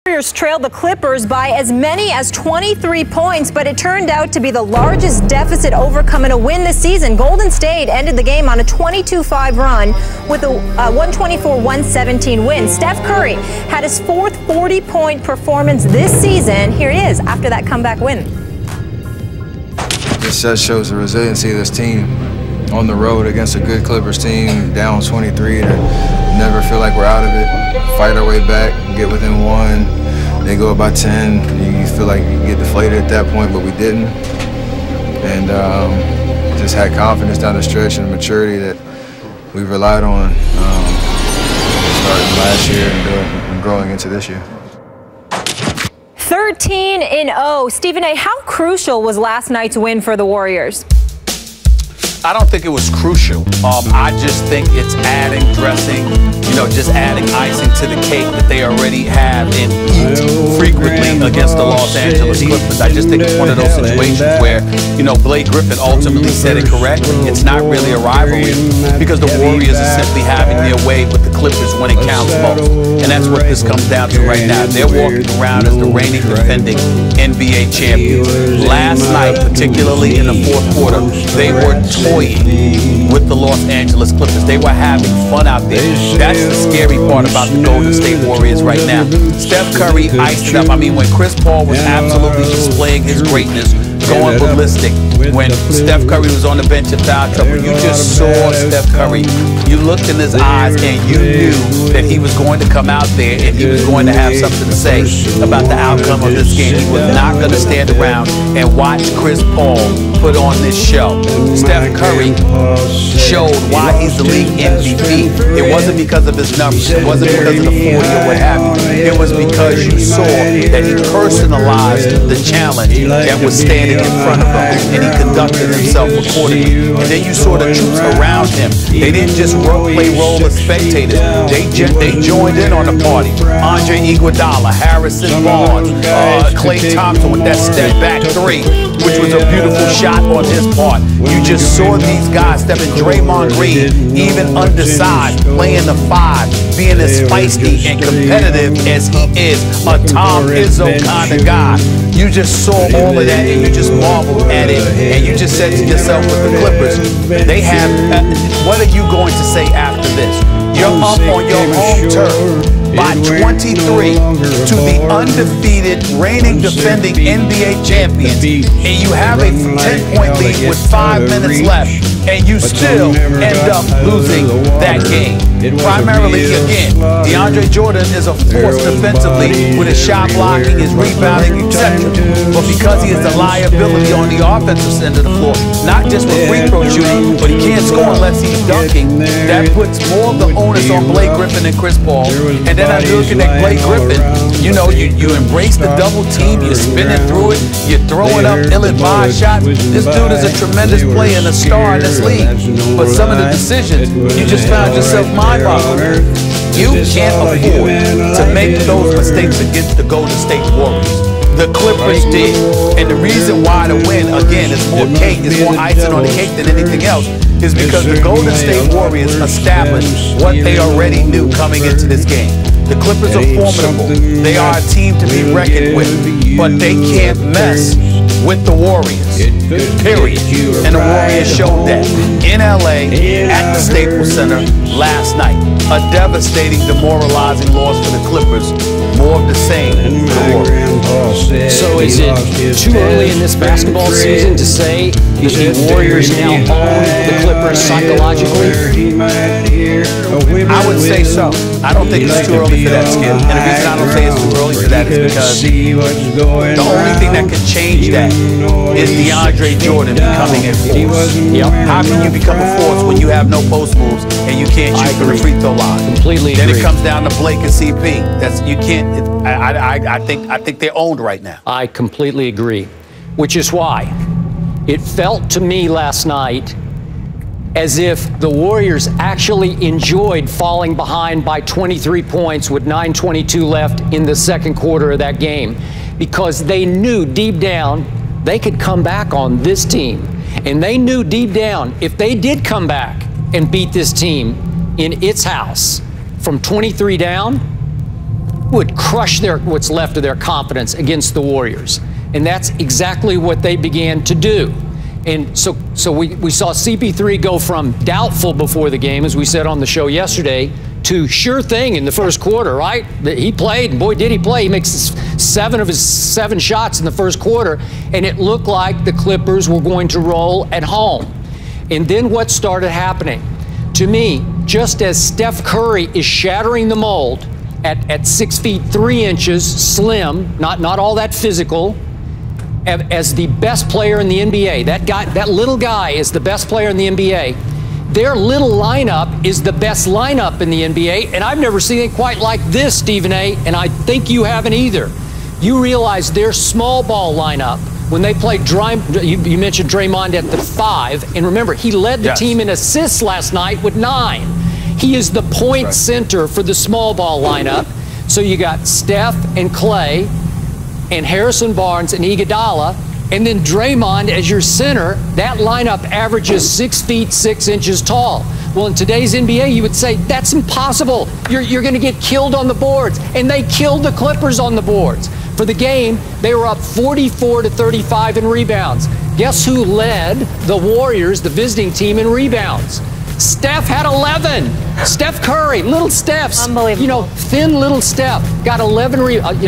Warriors trailed the Clippers by as many as 23 points, but it turned out to be the largest deficit overcome in a win this season. Golden State ended the game on a 22-5 run with a 124-117 win. Steph Curry had his fourth 40-point performance this season. Here he is after that comeback win. This just shows the resiliency of this team on the road against a good Clippers team, down 23, to never feel like we're out of it, fight our way back, get within one, they go up by 10, you feel like you get deflated at that point, but we didn't. And just had confidence down the stretch and maturity that we relied on starting last year and growing into this year. 13-0. Stephen A., how crucial was last night's win for the Warriors? I don't think it was crucial. I just think it's adding, dressing, just adding icing to the cake that they already have and eat frequently against the Los Angeles Clippers. I just think it's one of those situations where, Blake Griffin ultimately said it correctly. It's not really a rivalry because the Warriors are simply having their way with the Clippers when it counts most. And that's what this comes down to right now. They're walking around as the reigning, defending NBA champions. Last night, particularly in the fourth quarter, they were toying with the Los Angeles Clippers. They were having fun out there. That's the scary part about the Golden State Warriors right now. Steph Curry iced it up. I mean, when Chris Paul was absolutely displaying his greatness, going ballistic, when Steph Curry was on the bench at foul trouble, you just saw Steph Curry. You looked in his eyes and you knew that he was going to come out there and he was going to have something to say about the outcome of this game. He was not going to stand around and watch Chris Paul put on this show. Steph Curry showed why he's the league MVP. It wasn't because of his numbers. It wasn't because of the 40 or what have you. It was because you saw that he personalized the challenge that was standing in front of him, and he conducted himself accordingly. And then you saw the troops around him. They didn't just play role as spectators. They joined in on the party. Andre Iguodala, Harrison Barnes, Klay Thompson with that step back three, which was a beautiful shot on his part. You just saw these guys stepping. Draymond Green, even undersized, playing the five, being as feisty and competitive as he is, a Tom Izzo kind of guy. You just saw all of that and you just marveled at it, and you just said to yourself with the Clippers, they have, what are you going to say after this? You're up on your home turf by 23 to the undefeated, reigning, defending NBA champions, and you have a 10-point lead with 5 minutes left, and you still end up losing that game. Primarily, again, DeAndre Jordan is a force defensively with his shot blocking, his rebounding, etc. But because he is a liability on the offensive end of the floor, not just with free throw shooting, but he can't score unless he's dunking, that puts more of the onus on Blake Griffin and Chris Paul. And then I'm looking at Blake Griffin, you embrace the double team, you're spinning through it, you're throwing up ill-advised shots. This dude is a tremendous player and a star in this league. But some of the decisions, you just found yourself mind-boggling. You can't afford to make those mistakes against the Golden State Warriors. The Clippers did. And the reason why the win, again, is more cake, is more icing on the cake than anything else, is because the Golden State Warriors established what they already knew coming into this game. The Clippers are formidable. They are a team to be reckoned with, but they can't mess with the Warriors, period. And the Warriors showed that in LA at the Staples Center last night. A devastating, demoralizing loss for the Clippers. More of the same for the Warriors. So is it too early in this basketball season to say that the Warriors now own the Clippers psychologically? I would say so. I don't think it's too early for that, Skip. And the reason I don't say it's too early for that is because the only thing that could change that is DeAndre Jordan becoming a force. Yep. How can you become a force when you have no post moves and you can't shoot from the free throw line? Completely Then agree. it comes down to Blake and CP. You can't. I think they're owned right now. I completely agree, which is why it felt to me last night as if the Warriors actually enjoyed falling behind by 23 points with 9:22 left in the second quarter of that game, because they knew deep down they could come back on this team. And they knew deep down if they did come back and beat this team in its house from 23 down, would crush what's left of their confidence against the Warriors. And that's exactly what they began to do. And so we saw CP3 go from doubtful before the game, as we said on the show yesterday, to sure thing in the first quarter, right? He played, and boy, did he play. He makes 7 of his 7 shots in the first quarter, and it looked like the Clippers were going to roll at home. And then what started happening? To me, just as Steph Curry is shattering the mold at 6 feet 3 inches, slim, not all that physical, as the best player in the NBA, that little guy is the best player in the NBA. Their little lineup is the best lineup in the NBA, and I've never seen it quite like this, Stephen A., and I think you haven't either. You realize their small ball lineup, when they played, you mentioned Draymond at the 5, and remember, he led the team in assists last night with 9. He is the point center for the small ball lineup. So you got Steph and Clay and Harrison Barnes and Iguodala, and then Draymond as your center. That lineup averages 6 feet 6 inches tall. Well, in today's NBA, you would say that's impossible. You're going to get killed on the boards, and they killed the Clippers on the boards. For the game, they were up 44-35 in rebounds. Guess who led the Warriors, the visiting team, in rebounds? Steph had 11. Steph Curry, little Steph's. Unbelievable. You know, thin little Steph got 11.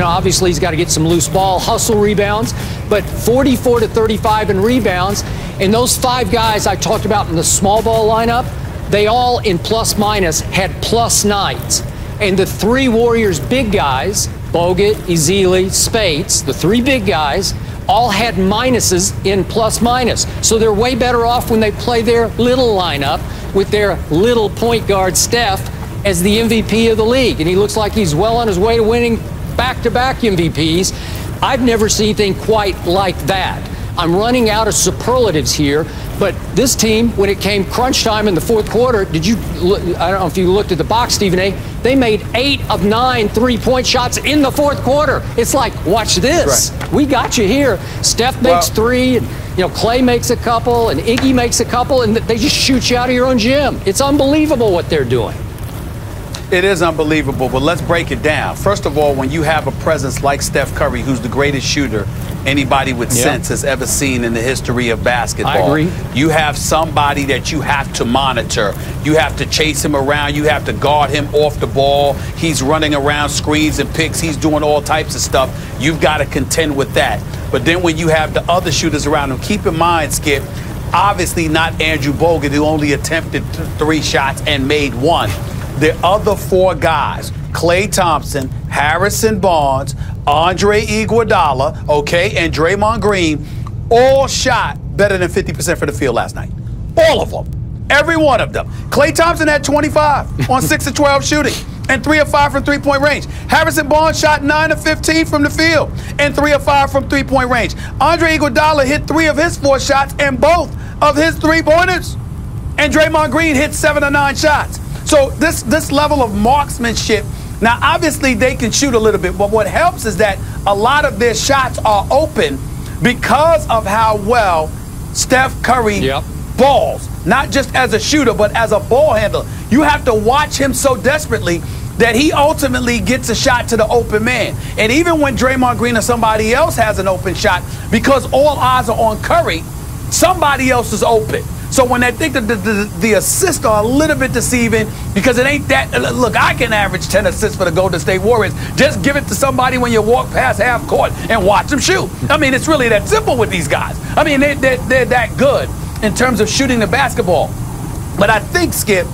Obviously he's got to get some loose ball, hustle rebounds, but 44-35 in rebounds. And those 5 guys I talked about in the small ball lineup, they all in plus minus had plus nights. And the 3 Warriors big guys, Bogut, Ezeli, Spates, the 3 big guys, all had minuses in plus minus. So they're way better off when they play their little lineup with their little point guard Steph as the MVP of the league. And he looks like he's well on his way to winning back-to-back MVPs. I've never seen anything quite like that. I'm running out of superlatives here, but this team, when it came crunch time in the fourth quarter, I don't know if you looked at the box, Stephen A., they made 8 of 9 3-point shots in the fourth quarter. It's like, watch this. Right. We got you here. Steph makes 3, and Clay makes a couple, and Iggy makes a couple, and they just shoot you out of your own gym. It's unbelievable what they're doing. It is unbelievable, but let's break it down. First of all, when you have a presence like Steph Curry, who's the greatest shooter anybody with sense has ever seen in the history of basketball. I agree. You have somebody that you have to monitor. You have to chase him around. You have to guard him off the ball. He's running around screens and picks. He's doing all types of stuff. You've got to contend with that. But then when you have the other shooters around him, keep in mind, Skip, obviously not Andrew Bogut, who only attempted 3 shots and made 1. The other 4 guys, Klay Thompson, Harrison Barnes, Andre Iguodala, and Draymond Green, all shot better than 50% for the field last night. All of them. Every one of them. Klay Thompson had 25 on 6 of 12 shooting and 3 of 5 from 3-point range. Harrison Barnes shot 9 of 15 from the field and 3 of 5 from 3-point range. Andre Iguodala hit 3 of his 4 shots and both of his 3-pointers. And Draymond Green hit 7 of 9 shots. So this level of marksmanship, now obviously they can shoot a little bit, but what helps is that a lot of their shots are open because of how well Steph Curry balls, not just as a shooter, but as a ball handler. You have to watch him so desperately that he ultimately gets a shot to the open man. And even when Draymond Green or somebody else has an open shot, because all eyes are on Curry, somebody else is open. So when they think that the assists are a little bit deceiving, because it ain't that. Look, I can average 10 assists for the Golden State Warriors. Just give it to somebody when you walk past half court and watch them shoot. I mean, it's really that simple with these guys. I mean, they're that good in terms of shooting the basketball. But I think, Skip,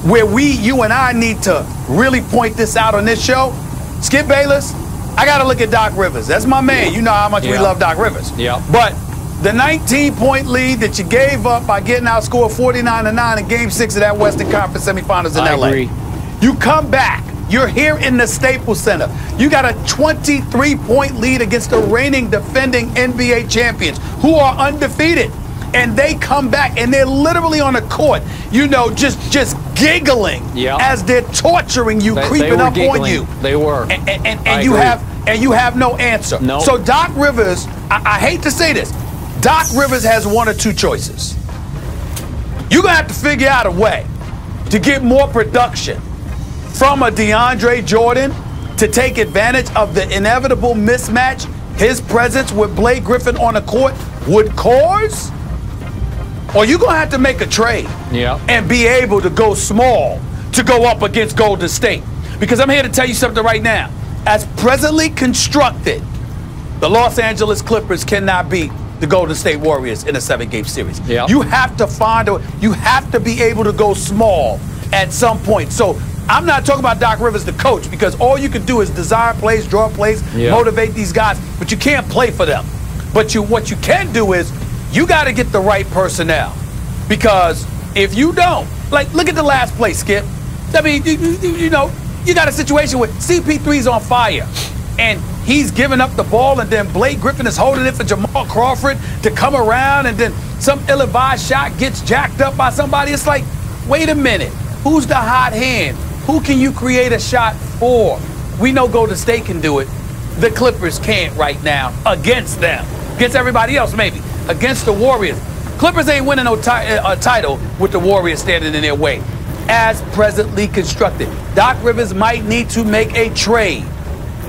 where you and I need to really point this out on this show, Skip Bayless, I got to look at Doc Rivers. That's my man. You know how much we love Doc Rivers. But the 19-point lead that you gave up by getting outscored 49-9 in Game 6 of that Western Conference semifinals in LA. Agree. You come back. You're here in the Staples Center. You got a 23-point lead against the reigning defending NBA champions who are undefeated. And they come back, and they're literally on the court, just giggling as they're torturing you, creeping up on you. They were. And you have no answer. Nope. So Doc Rivers, I hate to say this, Doc Rivers has 1 or 2 choices. You're going to have to figure out a way to get more production from a DeAndre Jordan to take advantage of the inevitable mismatch his presence with Blake Griffin on the court would cause? Or you're going to have to make a trade and be able to go small to go up against Golden State. Because I'm here to tell you something right now. As presently constructed, the Los Angeles Clippers cannot beat the Golden State Warriors in a 7-game series. You have to you have to be able to go small at some point. So I'm not talking about Doc Rivers, the coach, because all you can do is desire plays, draw plays, motivate these guys, but you can't play for them. But what you can do is you got to get the right personnel. Because if you don't, like, look at the last play, Skip. I mean, you know, you got a situation where CP3's on fire, and he's giving up the ball, and then Blake Griffin is holding it for Jamal Crawford to come around, and then some ill-advised shot gets jacked up by somebody. It's like, wait a minute, who's the hot hand? Who can you create a shot for? We know Golden State can do it. The Clippers can't right now against them. Against everybody else, maybe. Against the Warriors. Clippers ain't winning no title with the Warriors standing in their way. As presently constructed, Doc Rivers might need to make a trade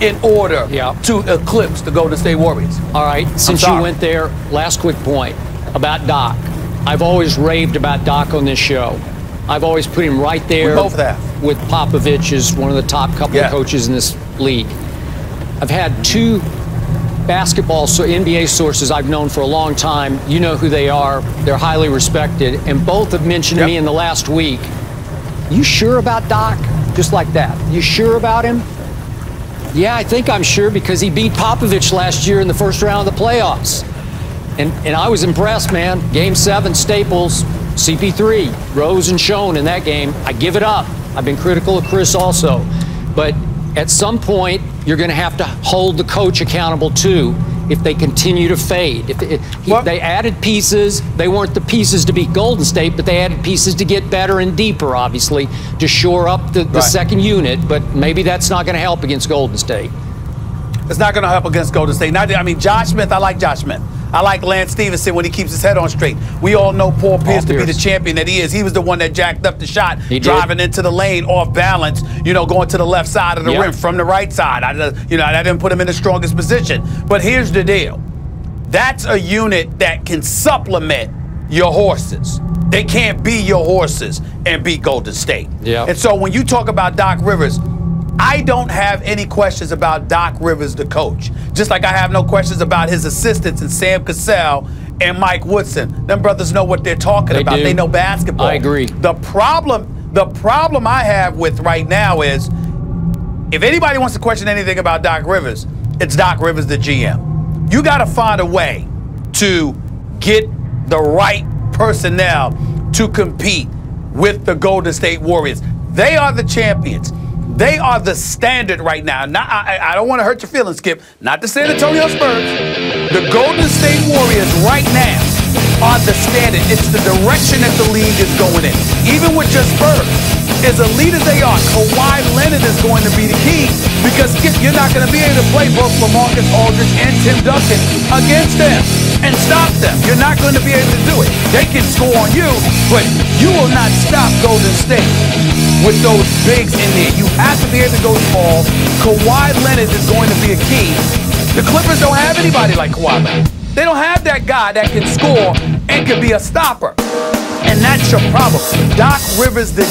in order to eclipse the Golden State Warriors. All right, since you went there, last quick point about Doc. I've always raved about Doc on this show. I've always put him right there we both have. With Popovich as one of the top couple of coaches in this league. I've had two basketball, NBA sources I've known for a long time. You know who they are. They're highly respected, and both have mentioned to me in the last week, you sure about Doc? Just like that. You sure about him? Yeah, I think I'm sure because he beat Popovich last year in the first round of the playoffs. And I was impressed, man. Game 7, Staples, CP3, rose and shone in that game. I give it up. I've been critical of Chris also. But at some point, you're going to have to hold the coach accountable too if they continue to fade. They added pieces. They weren't the pieces to beat Golden State, but they added pieces to get better and deeper, obviously, to shore up the second unit. But maybe that's not going to help against Golden State. It's not going to help against Golden State. I mean, Josh Smith, I like Josh Smith. I like Lance Stevenson when he keeps his head on straight. We all know Paul Pierce to be the champion that he is. He was the one that jacked up the shot, driving into the lane off balance, you know, going to the left side of the rim from the right side. I didn't put him in the strongest position. But here's the deal. That's a unit that can supplement your horses. They can't be your horses and beat Golden State. And so when you talk about Doc Rivers, I don't have any questions about Doc Rivers, the coach. Just like I have no questions about his assistants and Sam Cassell and Mike Woodson. Them brothers know what they're talking about. They know basketball. I agree. The problem I have with right now is, if anybody wants to question anything about Doc Rivers, it's Doc Rivers, the GM. You got to find a way to get the right personnel to compete with the Golden State Warriors. They are the champions. They are the standard right now. I don't want to hurt your feelings, Skip. Not the San Antonio Spurs. The Golden State Warriors right now are the standard. It's the direction that the league is going in. Even with your Spurs, as elite as they are, Kawhi Leonard is going to be the key, because, Skip, you're not going to be able to play both LaMarcus Aldridge and Tim Duncan against them and stop them. You're not going to be able to do it. They can score on you, but you will not stop Golden State with those bigs in there. You have to be able to go small. Kawhi Leonard is going to be a key. The Clippers don't have anybody like Kawhi Leonard. They don't have that guy that can score and can be a stopper. And that's your problem. Doc Rivers, the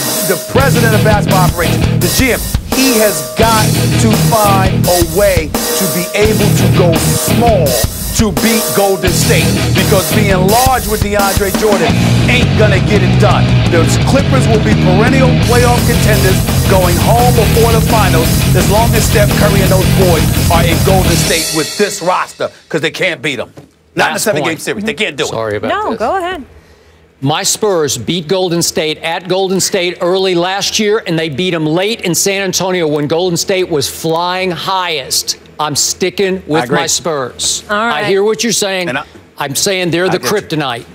president of basketball operations, the GM, he has got to find a way to be able to go small to beat Golden State, because being large with DeAndre Jordan ain't gonna get it done. Those Clippers will be perennial playoff contenders going home before the finals as long as Steph Curry and those boys are in Golden State with this roster, because they can't beat them. Not in a 7-game series. They can't do it. Sorry about this. No, go ahead. My Spurs beat Golden State at Golden State early last year, and they beat them late in San Antonio when Golden State was flying highest. I'm sticking with my Spurs. All right. I hear what you're saying. I'm saying they're the kryptonite.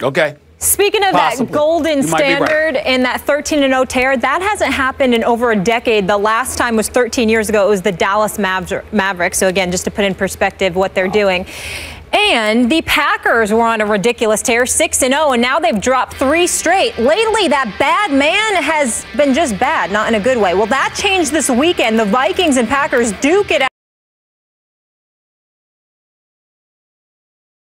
Okay. Speaking of that golden standard and that 13-0 tear, that hasn't happened in over a decade. The last time was 13 years ago. It was the Dallas Mavericks. So, again, just to put in perspective what they're doing. And the Packers were on a ridiculous tear, 6-0, and now they've dropped 3 straight. Lately, that bad man has been just bad, not in a good way. Well, that changed this weekend. The Vikings and Packers duke it out.